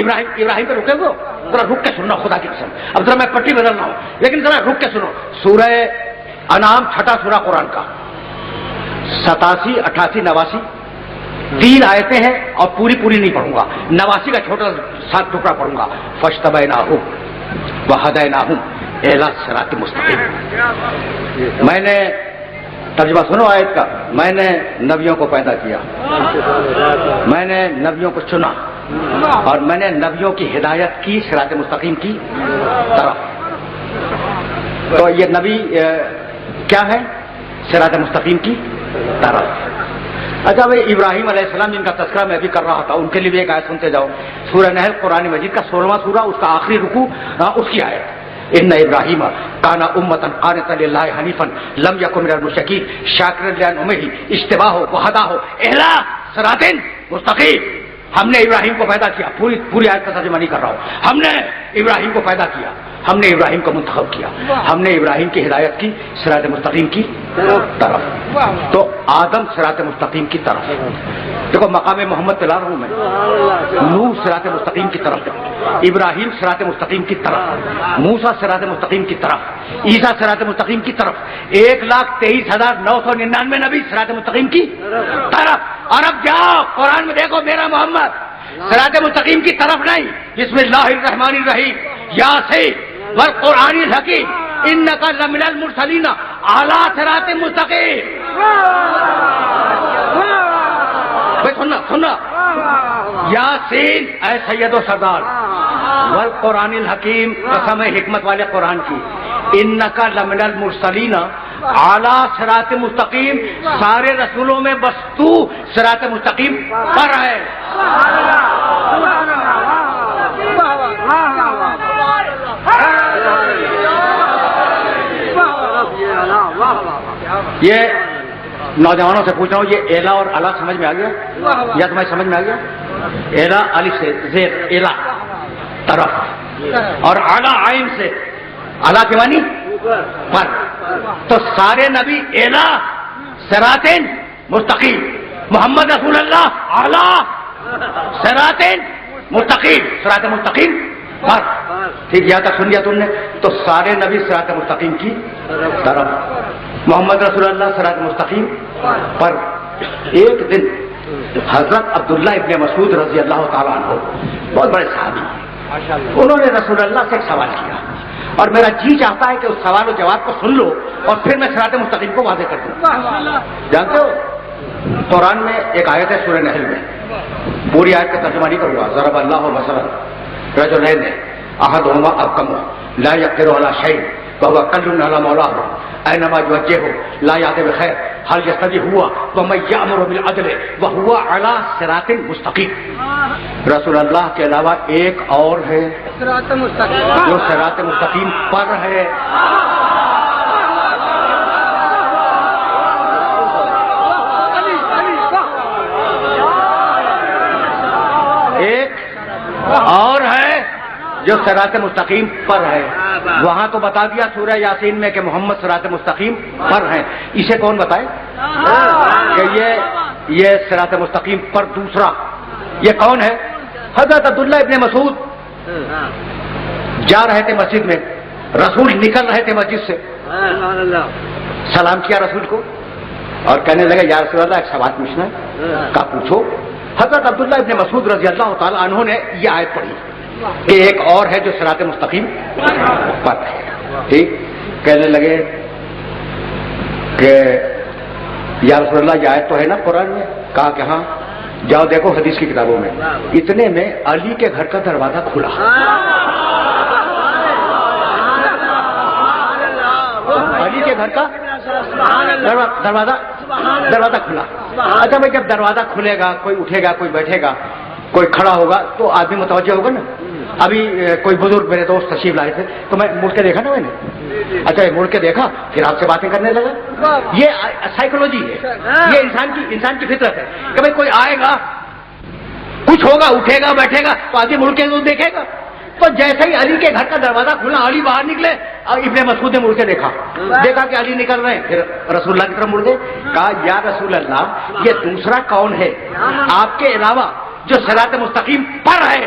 ابراہیم پہ رکے گو؟ ذرا رک کے سننا خدا کی قسم. اب ذرا میں پٹی بدل رہا ہوں لیکن ذرا رک کے سنو. سورہ انعام چھٹا سورہ قرآن کا 87 88 89 3 آیتیں ہیں اور پوری نہیں پڑھوں گا. 89 کا چھوٹا سا ٹکڑا پڑھوں گا. فاجتبیناہم وہدیناہم الی صراط مستقیم. میں نے ترجمہ سنو آیت کا. میں نے نبیوں کو پیدا کیا, میں نے نبیوں کو چنا اور میں نے نبیوں کی ہدایت کی صراط مستقیم کی طرف. تو یہ نبی کیا ہے؟ صراط مستقیم کی طرف. اچھا بھائی ابراہیم علیہ السلام جن کا تذکرہ میں ابھی کر رہا تھا ان کے لیے بھی ایک آیت سنتے جاؤ. سورہ نحل قرآن مجید کا 16واں سورہ, اس کا آخری رکوع اس کی آیت. ان ابراہیم کان امۃ قانتا للہ حنیفا لم یکن من المشرکین شاکرا لانعمہ اجتباہ وہداہ الی صراط مستقیم. ہم نے ابراہیم کو پیدا کیا. پوری آیت کا ترجمہ نہیں کر رہا ہوں. ہم نے ابراہیم کو پیدا کیا, ہم نے ابراہیم کو منتخب کیا, ہم نے ابراہیم کی ہدایت کی صراط مستقیم کی طرف. تو آدم صراط مستقیم کی طرف. دیکھو مقام محمد پہ لا رہا ہوں میں. نوح صراط مستقیم کی طرف, ابراہیم صراط مستقیم کی طرف, موسیٰ صراط مستقیم کی طرف, عیسیٰ صراط مستقیم کی طرف, 1,23,999 نبی صراط مستقیم کی طرف. اور اب جاؤ قرآن میں دیکھو میرا محمد صراط مستقیم کی طرف نہیں. بسم اللہ الرحمن الرحیم یاسین والقرآن الحکیم انک لمن المرسلین اعلی صراط مستقیم. سننا یاسین اے سید و سردار والقرآن الحکیم, قسم حکمت والے قرآن کی, انک لمن المرسلین اعلی صراط مستقیم. سارے رسولوں میں بس تو صراط مستقیم پر ہے. یہ نوجوانوں سے پوچھ رہا ہوں, یہ ایلا اور الا سمجھ میں آ گیا یا تمہیں سمجھ میں آ گیا؟ ایلا الف سے زیر ایلا طرف اور اعلی عین سے اعلی کے معنی پر. تو سارے نبی ایلا صراط مستقیم, محمد رسول اللہ اعلی صراط مستقیم, صراط مستقیم پر. ٹھیک یہاں تک سن لیا تم نے؟ تو سارے نبی صراط مستقیم کی طرف, محمد رسول اللہ صراط مستقیم پر. ایک دن حضرت عبداللہ ابن مسعود رضی اللہ تعالیٰ عنہ بہت بڑے صحابی, انہوں نے رسول اللہ سے ایک سوال کیا اور میرا جی چاہتا ہے کہ اس سوال و جواب کو سن لو اور پھر میں صراط مستقیم کو واضح کر دوں. جانتے ہو قرآن میں ایک آیت ہے سورہ نحل میں, پوری آیت کا ترجمہ نہیں کروں گا. ضرب اللہ مثلا رجلین احدہما ابکم لا یقدر علی شیء وهو کل علی مولاه اینما یوجهه لا یأتی بخیر هل یستوی هو ومن یأمر بالعدل وهو علی صراط مستقیم. رسول اللہ کے علاوہ ایک اور ہے جو صراط مستقیم پر ہے. ایک اور ہے جو صراط مستقیم پر ہے. وہاں تو بتا دیا سورہ یاسین میں کہ محمد صراط مستقیم پر ہیں. اسے کون بتائے کہ یہ صراط مستقیم پر دوسرا یہ کون ہے؟ حضرت عبداللہ ابن مسعود جا رہے تھے مسجد میں, رسول نکل رہے تھے مسجد سے, سلام کیا رسول کو اور کہنے لگے یا رسول اللہ ایک سوال پوچھنا ہے. کہا پوچھو. حضرت عبداللہ ابن مسعود رضی اللہ تعالی عنہ نے یہ آیت پڑھی کہ ایک اور ہے جو صراط مستقیم پر ہے. ٹھیک کہنے لگے کہ یا رسول اللہ یہ آیت تو ہے نا قرآن میں؟ کہا کہ ہاں. جاؤ دیکھو حدیث کی کتابوں میں. اتنے میں علی کے گھر کا دروازہ کھلا. علی کے گھر کا دروازہ کھلا. اچھا بھائی جب دروازہ کھلے گا کوئی اٹھے گا, کوئی بیٹھے گا, کوئی کھڑا ہوگا تو آدمی متوجہ ہوگا نا. ابھی کوئی بزرگ میرے دوست تشریف لائے تھے تو میں مڑ کے دیکھا نا میں نے. اچھا مڑ کے دیکھا پھر آپ سے باتیں کرنے لگا. یہ سائیکولوجی ہے, یہ انسان کی فطرت ہے کہ بھائی کوئی آئے گا, کچھ ہوگا, اٹھے گا, بیٹھے گا تو آدمی مڑ کے دیکھے گا. تو جیسے ہی علی کے گھر کا دروازہ کھلا, علی باہر نکلے, ابن مسعود نے مڑ کے دیکھا کہ علی نکل رہے ہیں. پھر رسول اللہ کی طرف مڑ گئے. کہا یا رسول اللہ یہ دوسرا کون ہے آپ کے علاوہ جو صراط مستقیم پر ہے